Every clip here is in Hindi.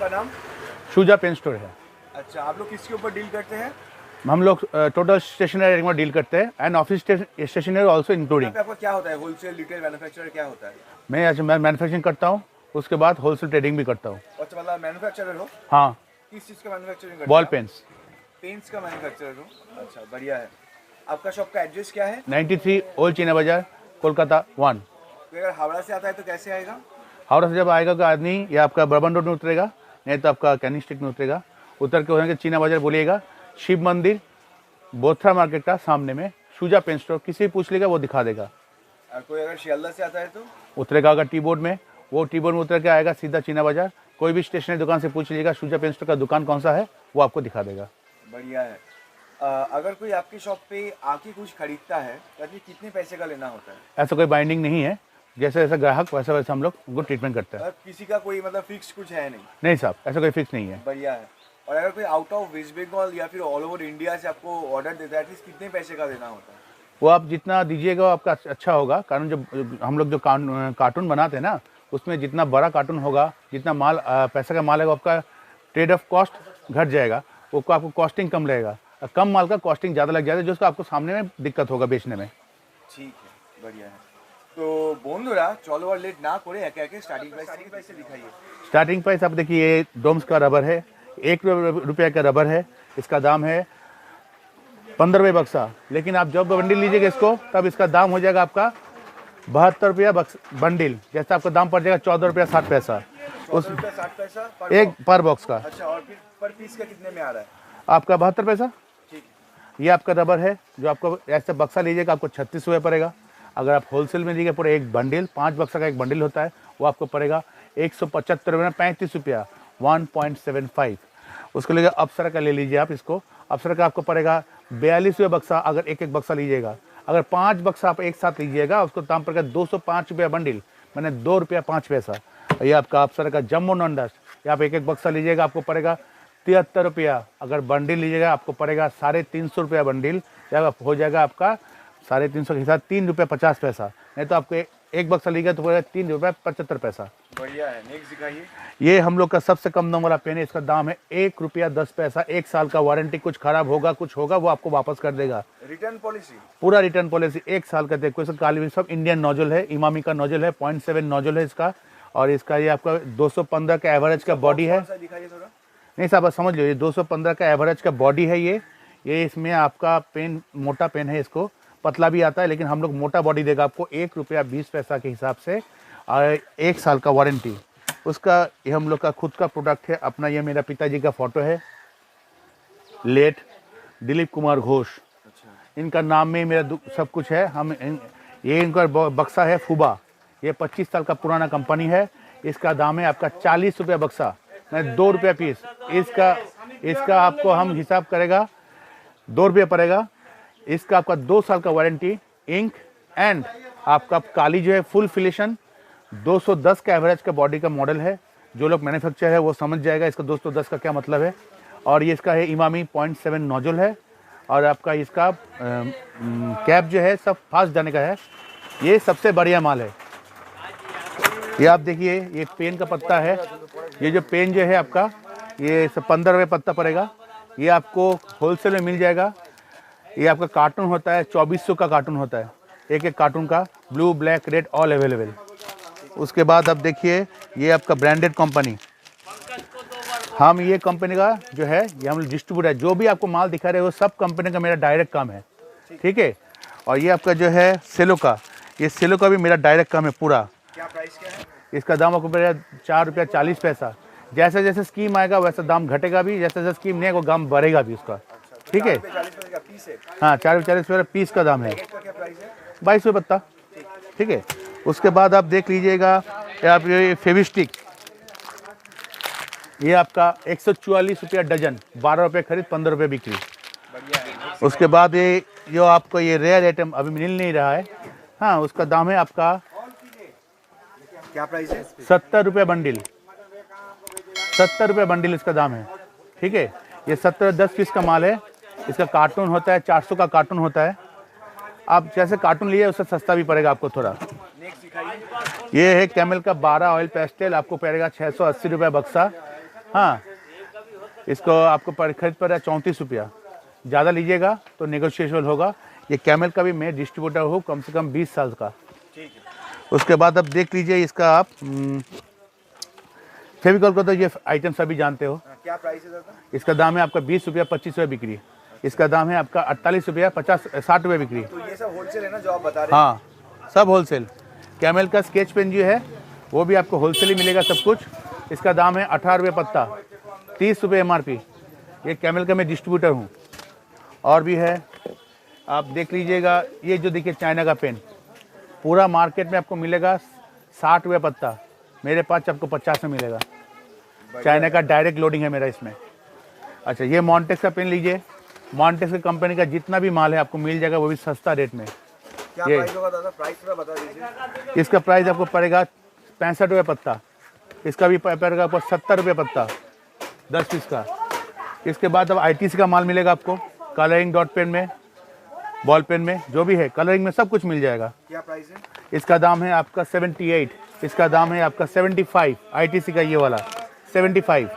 आपका नाम? शूजा पेन स्टोर है। अच्छा, आप लोग किसके ऊपर डील करते हैं? हम लोग टोटल स्टेशनरी में डील करते हैं and office stationery also including. आपका क्या होता है? होलसेल, रिटेल, मैन्युफैक्चरर क्या होता है? मैं मैन्युफैक्चरिंग करता हूँ, उसके बाद होलसेल ट्रेडिंग भी करता हूँ। अच्छा, मतलब मैन्युफैक्चरर हो? हाँ। किस चीज़ का मैन्युफैक्चरिंग करते हैं? Ball pens. पेन्स का मैन्युफैक्चरर हो? अच्छा, बढ़िया है। आपका शॉप का एड्रेस क्या है? 93 ओल्ड चीना बाजार, कोलकाता 1। तो अगर हावड़ा से आता है तो कैसे आएगा? हावड़ा से जब आएगा तो आदमी या आपका बर्बन रोड में उतरेगा, नहीं तो आपका कैनिंग स्ट्रीट में उतरेगा। उतर के होने के चीना बाजार बोलिएगा, शिव मंदिर बोथरा मार्केट का सामने में शूजा पेन स्टोर, किसी भी पूछ लेगा वो दिखा देगा। और कोई अगर शियालदह से आता है तो? उतरेगा अगर टी बोर्ड में, वो टी बोर्ड में उतर के आएगा सीधा चीना बाजार। कोई भी स्टेशनरी दुकान से पूछ लीजिएगा शूजा पेन स्टोर का दुकान कौन सा है, वो आपको दिखा देगा। बढ़िया है। अगर कोई आपकी शॉप पे आके कुछ खरीदता है तो आपको कितने पैसे का लेना होता है? ऐसा कोई बाइंडिंग नहीं है, जैसे जैसा ग्राहक वैसा वैसा हम लोग उनको ट्रीटमेंट करते हैं। किसी का कोई मतलब फिक्स कुछ है नहीं? नहीं साहब, ऐसा कोई फिक्स नहीं है। बढ़िया है। और अगर कोई आउट ऑफ वेस्ट बंगाल या फिर ऑल ओवर इंडिया से आपको ऑर्डर देता है, एटलीस्ट कितने पैसे का देना होता है? वो आप जितना दीजिएगा वो आपका अच्छा होगा, कारण जब हम लोग जो कार्टून बनाते हैं ना, उसमें जितना बड़ा कार्टून होगा, जितना माल पैसे का माल है, वो आपका ट्रेड ऑफ कॉस्ट घट जाएगा, वो आपको कॉस्टिंग कम लगेगा। कम माल का कॉस्टिंग ज़्यादा लग जाएगा, जो उसका आपको सामने में दिक्कत होगा बेचने में। ठीक है, बढ़िया है। तो बंधुरा चलो और लेट ना करे, एके एके स्टार्टिंग प्राइस से दिखाइए। स्टार्टिंग प्राइस आप देखिए, ये डोम्स का रबर है, 1 रुपये का रबर है, इसका दाम है 15 रुपये बक्सा। लेकिन आप जब बंडल लीजिएगा इसको, तब इसका दाम हो जाएगा आपका 72 रुपया बंडल, जैसे आपका दाम पड़ जाएगा 14 रुपया 60 पैसा। 60 पैसा एक पर बॉक्स का। अच्छा, और फिर पर पीस का कितने में आ रहा है? आपका 72 पैसा। ठीक है। ये आपका रबर है, जो आपको ऐसे बक्सा लीजिएगा आपको 36 रुपये पड़ेगा। अगर आप होलसेल में लीजिएगा पूरा एक बंडल, 5 बक्सा का एक बंडल होता है, वो आपको पड़ेगा 175 रुपये, 35 रुपया, 1.75। उसके लिए अप्सरा का ले लीजिए आप इसको, अप्सरा का आपको पड़ेगा 42 रुपये बक्सा, अगर एक एक बक्सा लीजिएगा। अगर 5 बक्सा आप एक साथ लीजिएगा, उसको दाम पड़ेगा 205 रुपया बंडल, मैंने 2 रुपया 5 पैसा। ये आपका अप्सरा का जम्बो नॉन-डस्ट, या आप एक एक बक्सा लीजिएगा आपको पड़ेगा 73 रुपया। अगर बंडल लीजिएगा आपको पड़ेगा 350 रुपया बंडल, या हो जाएगा आपका 350 के हिसाब 3 रुपया 50 पैसा। नहीं तो आपको एक बक्सा लीजिएगा तो पड़ेगा 3 रुपया 75 पैसा। बढ़िया है। नेक्स्ट दिखाइए। ये हम लोग का सबसे कम दाम वाला पेन है, इसका दाम है 1 रुपया 10 पैसा। 1 साल का वारंटी, कुछ खराब होगा कुछ होगा वो आपको वापस कर देगा। Return policy? पूरा रिटर्न पॉलिसी 1 साल का। देखो इसका काली सब इंडियन नोजल है, इमामी का नोजल है, 0.7 नोजल है इसका। और इसका ये आपका 215 का एवरेज का बॉडी है। दिखाइए थोड़ा। नहीं साहब, आप समझ लो, ये 215 का एवरेज का बॉडी है। ये इसमें आपका पेन मोटा पेन है, इसको पतला भी आता है, लेकिन हम लोग मोटा बॉडी देगा आपको 1 रुपया 20 पैसा के हिसाब से, और 1 साल का वारंटी उसका। ये हम लोग का खुद का प्रोडक्ट है अपना। ये मेरा पिताजी का फोटो है, लेट दिलीप कुमार घोष। इनका नाम में मेरा सब कुछ है। ये इनका बक्सा है फुबा, ये 25 साल का पुराना कंपनी है। इसका दाम है आपका 40 रुपया बक्सा, मैं 2 रुपया पीस। इसका आपको हम हिसाब करेगा 2 रुपये पड़ेगा। इसका आपका 2 साल का वारंटी, इंक एंड आपका काली जो है फुल फिलेशन। 210 का एवरेज का बॉडी का मॉडल है। जो लोग मैन्युफैक्चर है वो समझ जाएगा इसका 210 का क्या मतलब है। और ये इसका है इमामी 0.7 नोजल है। और आपका इसका कैप जो है सब फास्ट जाने का है। ये सबसे बढ़िया माल है। ये आप देखिए, ये पेन का पत्ता है। ये जो पेन जो है आपका, ये 15 रुपये पत्ता पड़ेगा। ये आपको होलसेल में मिल जाएगा। ये आपका कार्टून होता है, 2400 का कार्टून होता है, एक एक कार्टून का, blue black read all available. उसके बाद आप देखिए, ये आपका ब्रांडेड कंपनी, हम ये कंपनी का जो है ये हम डिस्ट्रीब्यूटर है। जो भी आपको माल दिखा रहे हो सब कंपनी का मेरा डायरेक्ट काम है, ठीक है। और ये आपका जो है सेलो का, ये सेलो का भी मेरा डायरेक्ट काम है पूरा। क्या प्राइस क्या है? इसका दाम आपको पड़ेगा 4 रुपया 40 पैसा। जैसे जैसे स्कीम आएगा वैसा दाम घटेगा भी, जैसे जैसे स्कीम नहीं आएगा दाम बढ़ेगा भी उसका, ठीक है। हाँ, 4 रुपये 40 पैसा पीस का दाम है। 22 रुपये पत्ता, ठीक है। उसके बाद आप देख लीजिएगा, आप ये फेविस्टिक, ये आपका 144 रुपया डजन, 12 रुपये खरीद 15 रुपये बिक्री। उसके बाद ये जो आपको ये रेयर आइटम अभी मिल नहीं रहा है, हाँ, उसका दाम है आपका क्या प्राइस है? 70 रुपये बंडल। 70 रुपये बंडल इसका दाम है, ठीक है। ये 10 पीस का माल है। इसका कार्टून होता है 400 का कार्टून होता है। आप जैसे कार्टून लिए उससे सस्ता भी पड़ेगा आपको थोड़ा। ये है कैमल का 12 ऑयल पेस्टल, आपको पड़ेगा 680 रुपये बक्सा। हाँ, इसको आपको खरीद पर है 34 रुपया। ज़्यादा लीजिएगा तो नेगोशिएबल होगा। ये कैमल का भी मैं डिस्ट्रीब्यूटर हूँ कम से कम 20 साल का। ठीक है। उसके बाद अब देख लीजिए इसका आप फेविकॉल का तो ये आइटम सभी जानते हो। क्या प्राइस है दादा? इसका दाम है आपका 20 रुपया 25 रुपये बिक्री। इसका दाम है आपका 48 रुपया 60 रुपये बिक्री। तो ये सब होलसेल है ना जो आप बता रहे हैं? हाँ, सब होलसेल। कैमल का स्केच पेन जो है वो भी आपको होलसेल ही मिलेगा सब कुछ। इसका दाम है 18 रुपये पत्ता, 30 रुपये MRP। ये कैमल का मैं डिस्ट्रीब्यूटर हूँ। और भी है, आप देख लीजिएगा। ये जो देखिए चाइना का पेन, पूरा मार्केट में आपको मिलेगा 60 रुपये पत्ता, मेरे पास आपको 50 में मिलेगा। चाइना का डायरेक्ट लोडिंग है मेरा इसमें। अच्छा, ये मॉन्टेक्स का पेन लीजिए। मॉन्टेक्स की कंपनी का जितना भी माल है आपको मिल जाएगा, वो भी सस्ता रेट में। क्या प्राइस होगा दादा? प्राइस थोड़ा बता दीजिए। इसका प्राइस आपको पड़ेगा 65 रुपये पत्ता। इसका भी पड़ेगा आपको 70 रुपये पत्ता, 10 पीस का। इसके बाद अब ITC का माल मिलेगा आपको, कलरिंग डॉट पेन में, बॉल पेन में, जो भी है कलरिंग में सब कुछ मिल जाएगा। क्या प्राइस है? इसका दाम है आपका 78। इसका दाम है आपका 75। ITC का ये वाला 75।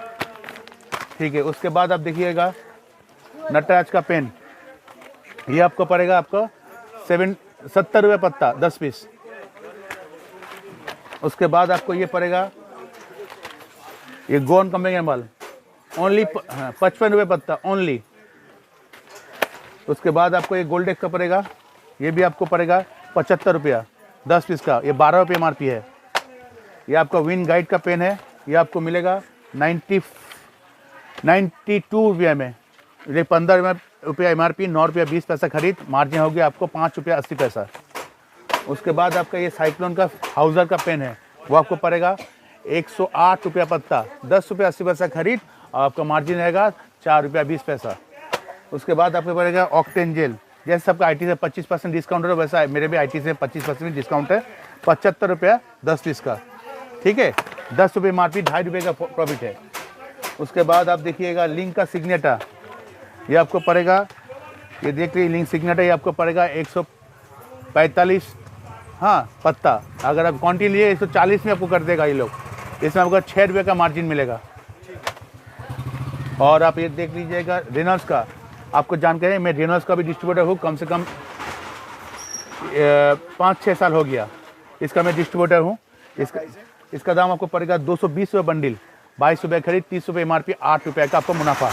ठीक है। उसके बाद आप देखिएगा नटराज का पेन, ये आपको पड़ेगा आपको 70 रुपये पत्ता, 10 पीस। उसके बाद आपको ये पड़ेगा, ये गोन कंपनी का माल, ओनली 55 रुपये पत्ता ओनली। उसके बाद आपको ये गोल्डेक्स का पड़ेगा, ये भी आपको पड़ेगा 75 रुपया, 10 पीस का। ये 12 रुपये MRP है। ये आपका विन गाइड का पेन है, ये आपको मिलेगा 92 रुपये में। ये 15 रुपया MRP, 9 रुपया 20 पैसा खरीद, मार्जिन हो गया आपको 5 रुपया 80 पैसा। उसके बाद आपका ये साइक्लोन का हाउजर का पेन है, वो आपको पड़ेगा 108 रुपया पत्ता, 10 रुपया 80 पैसा खरीद, और आपका मार्जिन रहेगा 4 रुपया 20 पैसा। उसके बाद आपको पड़ेगा ऑक्टेन जेल। जैसे सबका IT से 25% डिस्काउंट है, वैसा मेरे भी IT से 25% डिस्काउंट है, 75 रुपया 10 पीस का। ठीक है, 10 रुपये MRP, 2.5 रुपये का प्रॉफिट है। उसके बाद आप देखिएगा लिंक का सिग्नेटा, ये आपको पड़ेगा, ये देख लीजिए लिंक सिग्नेटा, ये आपको पड़ेगा 145 हाँ पत्ता। अगर आप क्वांटिटी लिए 140 में आपको कर देगा ये लोग। इसमें आपको 6 रुपये का मार्जिन मिलेगा। और आप ये देख लीजिएगा रेनॉल्ड्स का, आपको जानकारी है मैं रेनॉल्ड्स का भी डिस्ट्रीब्यूटर हूँ, कम से कम 5-6 साल हो गया इसका मैं डिस्ट्रीब्यूटर हूँ। इसका दाम आपको पड़ेगा 220 रुपये बंडल, 22 रुपये खरीद, 30 रुपये MRP, 8 रुपये का आपको मुनाफा।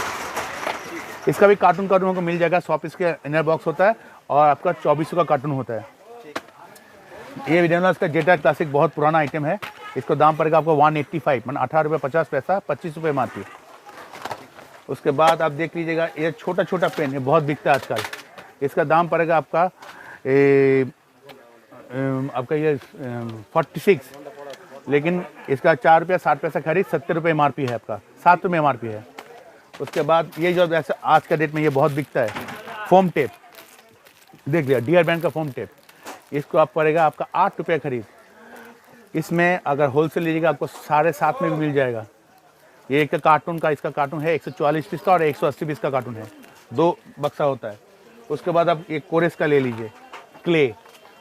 इसका भी कार्टून को मिल जाएगा। 100 पीस के इनर बॉक्स होता है और आपका 2400 का कार्टून होता है। ये रेनॉल्ड्स का जेटा क्लासिक बहुत पुराना आइटम है। इसका दाम पड़ेगा आपको 185, मतलब 18 रुपये 50 पैसा, 25 रुपये MRP। उसके बाद आप देख लीजिएगा ये छोटा छोटा पेन, ये बहुत बिकता है आजकल। इसका दाम पड़ेगा आपका ये 46, लेकिन इसका 4 रुपया 60 पैसा खरीद, 70 रुपये MRP है आपका, 7 रुपये MRP है। उसके बाद ये जो ऐसा आज का डेट में ये बहुत बिकता है, फोम टेप, देख लिया डियर ब्रांड का फोम टेप। इसको आप पड़ेगा आपका 8 रुपये खरीद। इसमें अगर होलसेल लीजिएगा आपको 7.5 में भी मिल जाएगा। ये एक कार्टून का, इसका कार्टून है 144 पीस का और 180 पीस का कार्टून है, 2 बक्सा होता है। उसके बाद आप एक कोरेस का ले लीजिए, क्ले।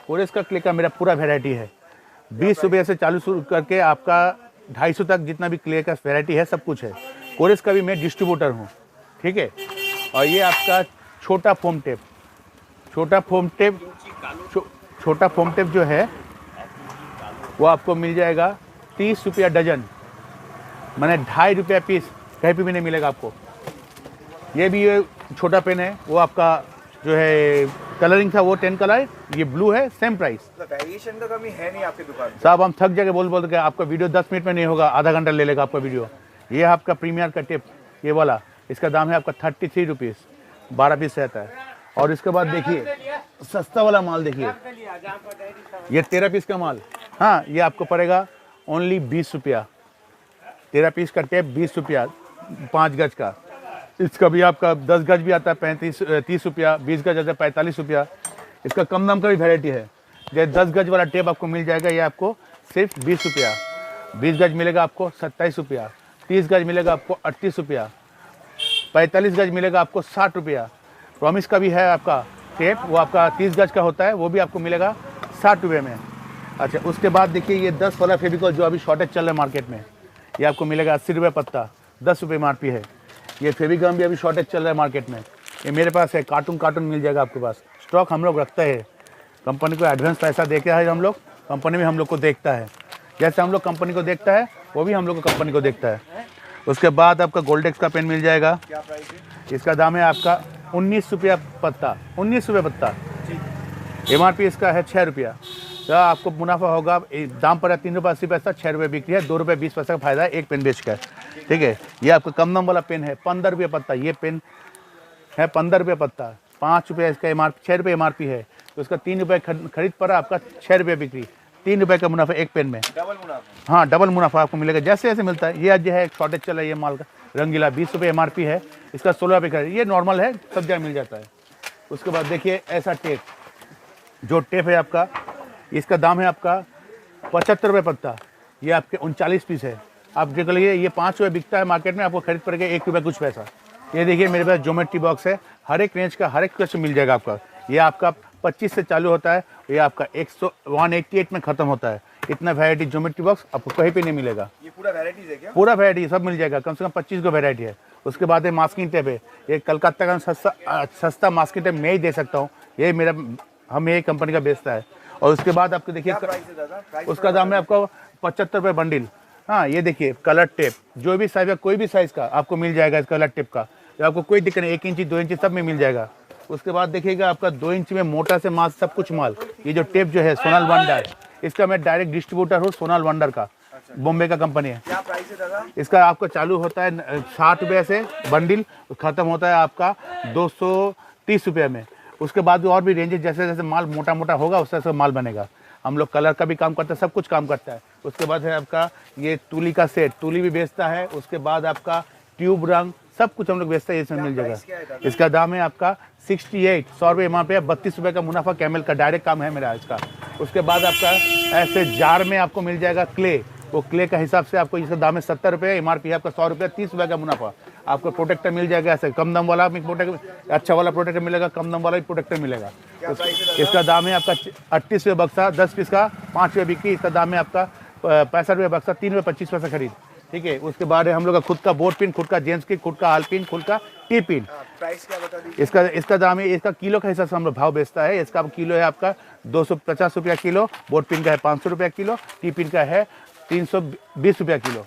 कोरेस का क्ले का मेरा पूरा वेराइटी है, 20 रुपये से चालू शुरू करके आपका 250 तक जितना भी क्ले का वेराइटी है सब कुछ है। कोरेस का भी मैं डिस्ट्रीब्यूटर हूँ। ठीक है। और ये आपका छोटा फोम टेप, छोटा फोम टेप जो है वो आपको मिल जाएगा 30 रुपया डजन, मैंने 2.5 रुपया पीस, कहीं पे भी नहीं मिलेगा आपको। ये भी ये छोटा पेन है, वो आपका जो है कलरिंग था वो 10 कलर, ये ब्लू है, सेम प्राइस। वेरिएशन का कमी है नहीं आपकी दुकान में? साहब हम थक जाके बोल के आपका वीडियो 10 मिनट में नहीं होगा, आधा घंटा ले लेगा आपका वीडियो। ये आपका प्रीमियर का टेप, ये वाला, इसका दाम है आपका 33 रुपीज़, 12 पीस रहता है। और इसके बाद देखिए सस्ता वाला माल, देखिए ये 13 पीस का माल, हाँ ये आपको पड़ेगा ओनली 20 रुपया। 13 पीस का टेप 20 रुपया, 5 गज का। इसका भी आपका 10 गज भी आता है 30 रुपया, 20 गज आता है 45 रुपया। इसका कम दाम का भी वेराइटी है। जैसे 10 गज वाला टेप आपको मिल जाएगा, ये आपको सिर्फ 20 रुपया। 20 गज मिलेगा आपको 27 रुपया, 30 गज मिलेगा आपको 38 रुपया, 45 गज मिलेगा आपको 60 रुपया। प्रॉमिस का भी है आपका टेप, वो आपका 30 गज का होता है, वो भी आपको मिलेगा 60 रुपये में। अच्छा, उसके बाद देखिए ये 10 वाला फेविकॉल जो अभी शॉर्टेज चल रहा है मार्केट में, ये आपको मिलेगा 80 रुपये पत्ता, 10 रुपये MRP है। ये फेविगम भी अभी शॉर्टेज चल रहा है मार्केट में, ये मेरे पास है, कार्टून कार्टून मिल जाएगा आपके पास। स्टॉक हम लोग रखते हैं, कंपनी को एडवांस पैसा देके है हम लोग, कंपनी में हम लोग को देखता है, जैसे हम लोग कंपनी को देखता है वो भी हम लोग को कंपनी को देखता है। उसके बाद आपका गोल्डेक्स का पेन मिल जाएगा, क्या प्राइस है? इसका दाम है आपका 19 रुपया पत्ता, 19 रुपये पत्ता। MRP इसका है 6 रुपया। तो आपको मुनाफा होगा, दाम पर है 3 रुपये 80 पैसा, 6 रुपये बिक्री है, 2 रुपये 20 पैसा का फायदा है एक पेन बेच कर। ठीक है, ये आपका कम दाम वाला पेन है, 15 रुपये पत्ता। ये पेन है 15 रुपये पत्ता, 5 रुपये इसका MRP, 6 रुपये MRP है। तो इसका 3 रुपये खरीद पर आपका 6 रुपये बिक्री, 3 रुपये का मुनाफा एक पेन में। डबल मुनाफा। हाँ, डबल मुनाफा आपको मिलेगा जैसे जैसे मिलता है। ये आज जो है एक शॉर्टेज चला है ये माल का, रंगीला 20 रुपये MRP है, इसका 16 रुपये का, ये नॉर्मल है, सब जगह मिल जाता है। उसके बाद देखिए ऐसा टेप, जो टेप है आपका, इसका दाम है आपका 75 रुपये पत्ता, ये आपके 39 पीस है। आप देख लीजिए, ये 5 रुपये बिकता है मार्केट में, आपको खरीद पड़ेगा 1 रुपये कुछ पैसा। ये देखिए मेरे पास ज्योमेट्री बॉक्स है, हर एक रेंज का हर एक कलर मिल जाएगा आपका। ये आपका 25 से चालू होता है, ये आपका 188 में ख़त्म होता है। इतना वैरायटी ज्योमेट्री बॉक्स आपको कहीं पे नहीं मिलेगा। ये पूरा वैरायटीज है क्या? पूरा वैरायटी सब मिल जाएगा, कम से कम 25 को वैरायटी है। उसके बाद है मास्किंग टेप है, ये कलकत्ता का सस्ता मास्किंग टेप मैं ही दे सकता हूँ, ये मेरा हम यही कंपनी का बेचता है। और उसके बाद आपको देखिए उसका दाम है आपको 75 रुपये बंडल। हाँ, ये देखिए कलर टेप, जो भी साइज का, कोई भी साइज़ का आपको मिल जाएगा इस कलर टेप का, तो आपको कोई दिक्कत नहीं, 1 इंची 2 इंची सब में मिल जाएगा। उसके बाद देखिएगा आपका 2 इंच में मोटा से माल सब कुछ माल। ये जो टेप जो है सोनाल वंडर, इसका मैं डायरेक्ट डिस्ट्रीब्यूटर हूँ, सोनाल वंडर का, बॉम्बे का कंपनी है। क्या प्राइस है दादा? इसका आपको चालू होता है 60 रुपये से बंडल, ख़त्म होता है आपका 230 रुपये में। उसके बाद और भी रेंजेस, जैसे जैसे माल मोटा मोटा होगा उससे वैसे माल बनेगा। हम लोग कलर का भी काम करते हैं, सब कुछ काम करता है। उसके बाद है आपका ये तुली का सेट, तुली भी बेचता है। उसके बाद आपका ट्यूब रंग सब कुछ हम लोग बेचते हैं, इसमें मिल जाएगा। इसका दाम है आपका 68, 100 रुपये MRP है, 32 रुपये का मुनाफा कैमल का डायरेक्ट काम है मेरा इसका। उसके बाद आपका ऐसे जार में आपको मिल जाएगा क्ले, वो क्ले का हिसाब से आपको इसका दाम है 70 रुपये, MRP है आपका 100 रुपये, 30 रुपये का मुनाफा। आपको प्रोटेक्टर मिल जाएगा, ऐसे कम दाम वाला भी प्रोटेक्टर, अच्छा वाला प्रोटेक्टर मिलेगा, कम दाम वाला भी प्रोटेक्टर मिलेगा। इसका दाम है आपका 38 रुपये बक्सा, 10 पीस का 5 रुपये बिक्री। इसका दाम है आपका 65 रुपये बक्सा, 3 रुपये 25 पैसा खरीद। ठीक है, उसके बाद हम लोग का खुद का बोर्ड पिन, खुद का जेंट्स की, खुद का हाल पिन, खुद का टी पिन। प्राइस क्या बता दीजिए? इसका दाम है, इसका किलो का हिसाब से हम लोग भाव बेचता है। इसका किलो है आपका 250 रुपया किलो, बोर्ड पिन का है 500 रुपया किलो, टी पिन का है 320 रुपया किलो।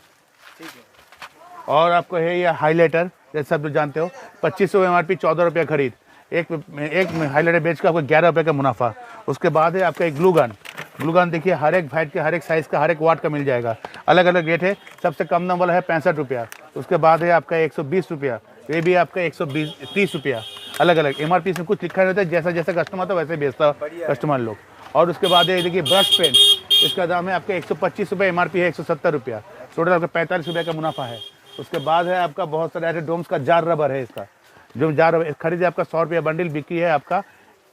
ठीक है। और आपको है ये हाईलाइटर, जैसे सब लोग जानते हो, 2500 MRP, 14 रुपया खरीद। एक हाईलाइटर बेच कर आपको 11 रुपये का मुनाफा। उसके बाद है आपका एक ग्लू गन देखिए, हर एक वाइट के, हर एक साइज़ का, हर एक वाट का मिल जाएगा, अलग अलग रेट है। सबसे कम दाम वाला है 65 रुपया। उसके बाद है आपका 120 रुपया, ये भी आपका 130 रुपया, अलग अलग MRP इसमें कुछ लिखा नहीं होता है, जैसा जैसा कस्टमर आता है वैसे बेचता कस्टमर लोग। और उसके बाद है देखिए ब्रश पेन, इसका दाम है आपका 125 रुपये, MRP है 170 रुपया, टोटल आपका 45 रुपये का मुनाफा है। उसके बाद है आपका बहुत सारे ऐसे डोम्स का जार रबर है, इसका जो जार रबर खरीदे आपका 100 रुपया बंडल, बिक्री है आपका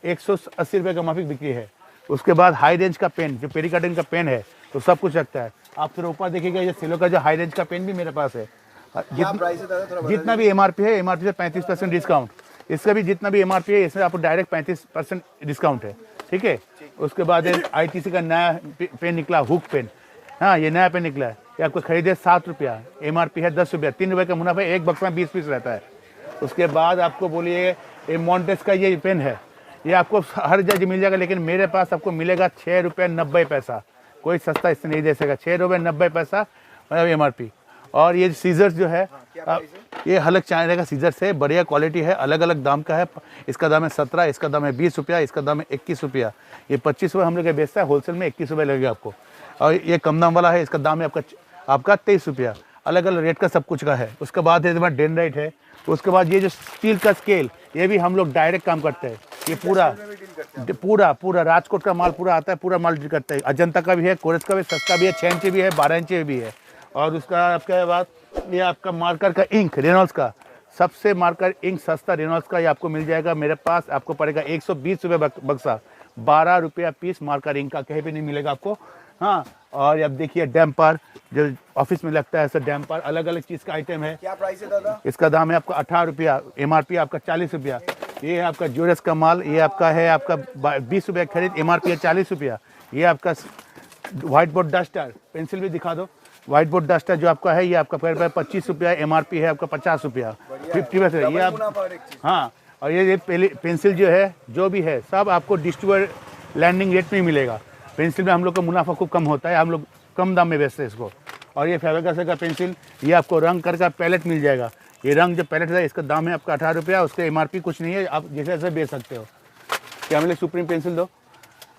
180 रुपये का माफिक बिक्री है। उसके बाद हाई रेंज का पेन, जो पेरिकाटिन का पेन है, तो सब कुछ रखता है। आप फिर ऊपर देखिएगा ये सिलो का जो हाई रेंज का पेन भी मेरे पास है। जितना भी MRP है, MRP से 35% डिस्काउंट, इसका भी जितना भी MRP है इसमें आपको डायरेक्ट 35% डिस्काउंट है। ठीक है। उसके बाद ITC का नया पेन निकला, हुक पेन। हाँ, ये नया पेन निकला है, ये आपको खरीदे 7 रुपया, MRP है 10 रुपया, 3 रुपये का मुनाफा, एक बक्स में 20 पीस रहता है। उसके बाद आपको बोलिए ये मॉन्टेस का ये पेन है, ये आपको हर जगह मिल जाएगा, लेकिन मेरे पास आपको मिलेगा 6 रुपये 90 पैसा, कोई सस्ता इससे नहीं दे सकेगा। 6 रुपये 90 पैसा MRP। और ये सीजर्स जो है, ये अलग चाइना का सीजर्स है, बढ़िया क्वालिटी है, अलग अलग दाम का है। इसका दाम है 17, इसका दाम है 20 रुपया, इसका दाम है 21 रुपया। ये 25 रुपये हम लोग बेचता है, होलसेल में 21 रुपये लगेगा आपको। और ये कम दाम वाला है, इसका दाम है आपका 23 रुपया, अलग अलग रेट का सब कुछ का है। उसके बाद है डेनराइट है। उसके बाद ये जो स्टील का स्केल, ये भी हम लोग डायरेक्ट काम करते हैं। ये पूरा राजकोट का माल पूरा आता है, पूरा माल डील करते हैं। अजंता का भी है, कोरेस का भी, सस्ता भी है, 6 इंची भी है, 12 इंची भी है। और उसका आपके बाद ये आपका मार्कर का इंक, रेनॉल्ड्स का सबसे मार्कर इंक सस्ता रेनॉल्ड्स का, ये आपको मिल जाएगा मेरे पास। आपको पड़ेगा 120 रुपये बक्सा, 12 रुपया पीस मार्कर इंक का, कहीं भी नहीं मिलेगा आपको। हाँ, और अब देखिए डैम्पर, जो ऑफिस में लगता है ऐसा डैम्पर, अलग अलग चीज़ का आइटम है। क्या प्राइस है दादा? इसका दाम है आपका 18 रुपया, MRP आपका 40 रुपया। ये है आपका ज्यूरस का माल, ये आपका है आपका 20 रुपये खरीद, MRP है 40 रुपया। ये आपका व्हाइट बोर्ड डस्टर पेंसिल भी दिखा दो, व्हाइट बोर्ड डस्टर जो आपका है ये आपका पड़ेगा 25 रुपया, MRP है आपका 50 रुपया, 50 पैसे ये आप। मुनाफा हर एक चीज। हाँ, और ये पेंसिल जो है जो भी है सब आपको डिस्ट्रीब्यूटर लैंडिंग रेट में ही मिलेगा। पेंसिल में हम लोग का मुनाफा खूब कम होता है, हम लोग कम दाम में बेचते हैं इसको। और ये फेविकॉल का पेंसिल ये आपको रंग करके पैलेट मिल जाएगा। ये रंग जो पैलेट है इसका दाम है आपका 18 रुपया, उसके MRP कुछ नहीं है, आप जैसे जैसे बेच सकते हो। कैमल सुप्रीम पेंसिल दो,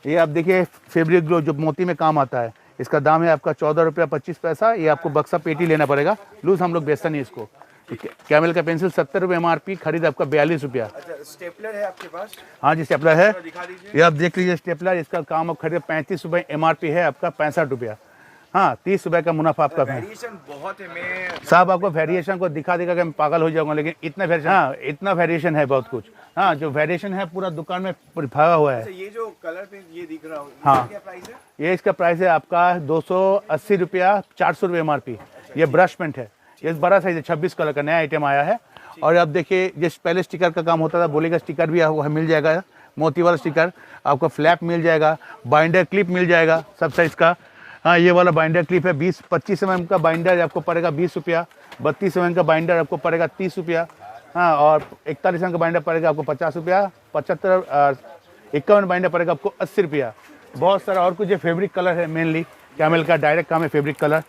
ये आप देखिए फैब्रिक ग्लो जो मोती में काम आता है, इसका दाम है आपका 14 रुपया 25 पैसा। ये आपको बक्सा पेटी लेना पड़ेगा, लूज हम लोग बेचते नहीं इसको। कैमल का पेंसिल 70 रुपये MRP, खरीद आपका 42 रुपया। अच्छा, स्टेपलर है आपके पास? हाँ जी स्टेपलर है, दिखा दीजिए। ये आप देख लीजिए स्टेपलर, इसका काम आप खरीद 35 रुपये, MRP है आपका 65 रुपया। हाँ, 30 रुपये का मुनाफा आपका है। वेरिएशन बहुत है, मैं साहब आपको वेरिएशन को दिखा देगा कि मैं पागल हो जाऊंगा, लेकिन इतना वेरिएशन, हाँ इतना वेरिएशन है बहुत कुछ। हाँ, जो वेरिएशन है पूरा दुकान में भरा हुआ है। अच्छा, ये जो कलर पे ये दिख रहा हो, हाँ। क्या प्राइस है? ये इसका प्राइस है आपका 280 रुपया, 400 रुपये MRP। ये ब्रश पेंट है, ये बड़ा साइज है, 26 कलर का नया आइटम आया है। और अब देखिए जिस पहले स्टिकर का काम होता था, बोलेगा स्टिकर भी आपको मिल जाएगा, मोती वाला स्टिकर आपको, फ्लैप मिल जाएगा, बाइंडर क्लिप मिल जाएगा सब साइज का। हाँ, ये वाला बाइंडर क्लिप है 25 mm का बाइंडर आपको पड़ेगा 20 रुपया, 32 mm का बाइंडर आपको पड़ेगा 30 रुपया। हाँ, और 41 mm का बाइंडर पड़ेगा आपको 50 रुपया, 51 बाइंडर पड़ेगा आपको 80 रुपया। बहुत सारा और कुछ ये फैब्रिक कलर है, मेनली कैमल का डायरेक्ट काम है फैब्रिक कलर,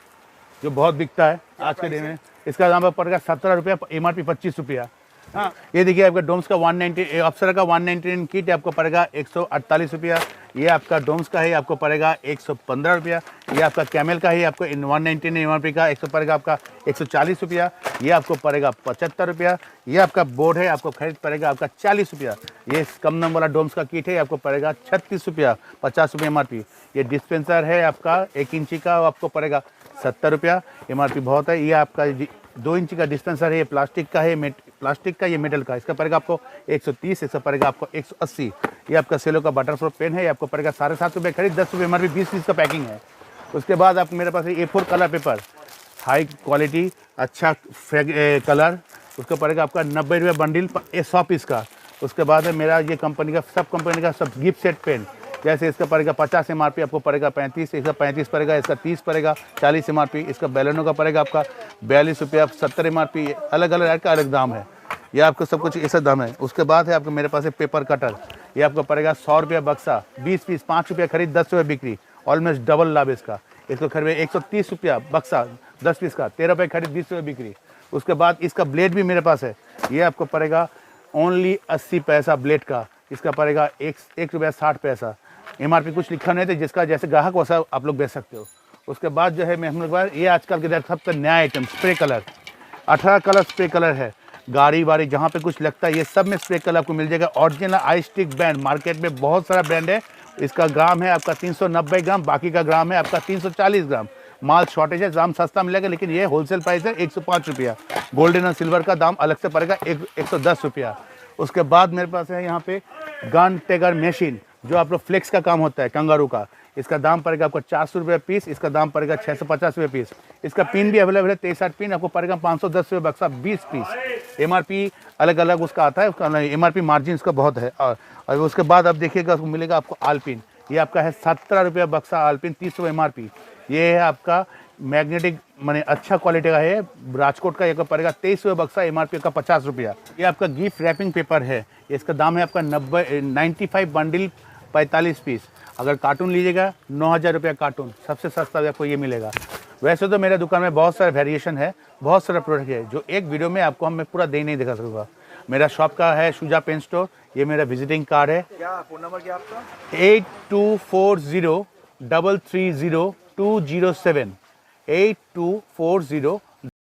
जो बहुत बिकता है आज के दिन में। इसका दाम पड़ेगा 17 रुपया, MRP 25 रुपया। हाँ, ये देखिए आपका डोम्स का 190, अप्सरा का 199 किट आपको पड़ेगा 148 रुपया। ये आपका डोम्स का है आपको पड़ेगा 115 रुपया। ये आपका कैमल का है आपको 199 MRP का 100 पड़ेगा आपका 140 रुपया। ये आपको पड़ेगा 75 रुपया। ये आपका बोर्ड है आपको खरीद पड़ेगा आपका 40 रुपया। ये कम नंबर वाला डोम्स का किट है आपको पड़ेगा 36 रुपया, 50 रुपये MRP। ये डिस्पेंसर है आपका 1 इंची का, आपको पड़ेगा 70 रुपया, MRP बहुत है। ये आपका 2 इंची का डिस्पेंसर है, ये प्लास्टिक का है, प्लास्टिक का, ये मेटल का, इसका पड़ेगा आपको 130, इसका पड़ेगा आपको 180। ये आपका सेलो का बटरफ्लाई पेन है, ये आपको पड़ेगा 7.5 रुपये खरीद, 10 रुपये MRP, 20 पीस का पैकिंग है। उसके बाद आप मेरे पास A4 colour paper, high quality अच्छा कलर, उसका पड़ेगा आपका 90 रुपये बंडल, 100 पीस का। उसके बाद है मेरा ये कंपनी का, सब कंपनी का सब गिफ्ट सेट पेन, जैसे इसका पड़ेगा 50 MRP, आपको पड़ेगा 35, इसका 35 पड़ेगा, इसका 30 पड़ेगा, 40 MRP, इसका बैलेनो का पड़ेगा आपका 42 रुपया, 70 MRP। अलग अलग रेट का अलग दाम है, ये आपको सब कुछ ऐसा दाम है। उसके बाद है आपको मेरे पास है पेपर कटर, ये आपको पड़ेगा 100 रुपया बक्सा, 20 पीस 5 रुपया खरीद, 10 रुपये बिक्री, ऑलमोस्ट डबल लाभ इसका। इसको खरीदे 130 रुपया बक्सा 10 पीस का, 13 रुपये खरीद, 20 रुपये बिक्री। उसके बाद इसका ब्लेड भी मेरे पास है, ये आपको पड़ेगा ओनली 80 पैसा ब्लेड का, इसका पड़ेगा 1 रुपया 60 पैसा। MRP कुछ लिखा नहीं था, जिसका जैसे ग्राहक वैसा आप लोग बेच सकते हो। उसके बाद जो है मैं हम लोग पास ये आजकल के सबसे नया item spray colour, 18 colour spray colour है। गाड़ी वाड़ी जहाँ पे कुछ लगता है ये सब में स्प्रे कलर आपको मिल जाएगा। Original I stick brand, market में बहुत सारा ब्रांड है। इसका ग्राम है आपका 390 ग्राम, बाकी का ग्राम है आपका 340 ग्राम। माल शॉर्टेज है, दाम सस्ता मिलेगा, लेकिन ये होलसेल प्राइस है 105 रुपया। गोल्डन और सिल्वर का दाम अलग से पड़ेगा 110 रुपया। उसके बाद मेरे पास है यहाँ पे गन टेगर मशीन, जो आप लोग फ्लेक्स का काम होता है कंगारू का, इसका दाम पड़ेगा आपको 400 रुपये पीस, इसका दाम पड़ेगा 650 रुपये पीस। इसका पिन भी अवेलेबल है 63 पिन, आपको पड़ेगा 510 रुपये बक्सा, 20 पीस। MRP अलग अलग उसका आता है, उसका MRP मार्जिन इसका बहुत है। और उसके बाद आप देखिएगा मिलेगा आपको आलपिन, ये आपका है 17 रुपये बक्सा आलपिन, 30 रुपये MRP। ये है आपका मैग्नेटिक माने अच्छा क्वालिटी का है, राजकोट का, ये का पड़ेगा 23 रुपये बक्सा, MRP का 50 रुपया। ये आपका गिफ्ट रैपिंग पेपर है, इसका दाम है आपका 95 बंडल 45 पीस। अगर कार्टून लीजिएगा 9000 रुपया कार्टून, सबसे सस्ता आपको ये मिलेगा। वैसे तो मेरे दुकान में बहुत सारे वेरिएशन है, बहुत सारा प्रोडक्ट है, जो एक वीडियो में आपको मैं पूरा दे नहीं दिखा सकूँगा। मेरा शॉप का है शुजा पेन स्टोर, ये मेरा विजिटिंग कार्ड है। क्या फ़ोन नंबर क्या आपका? 8240 330 207, 8240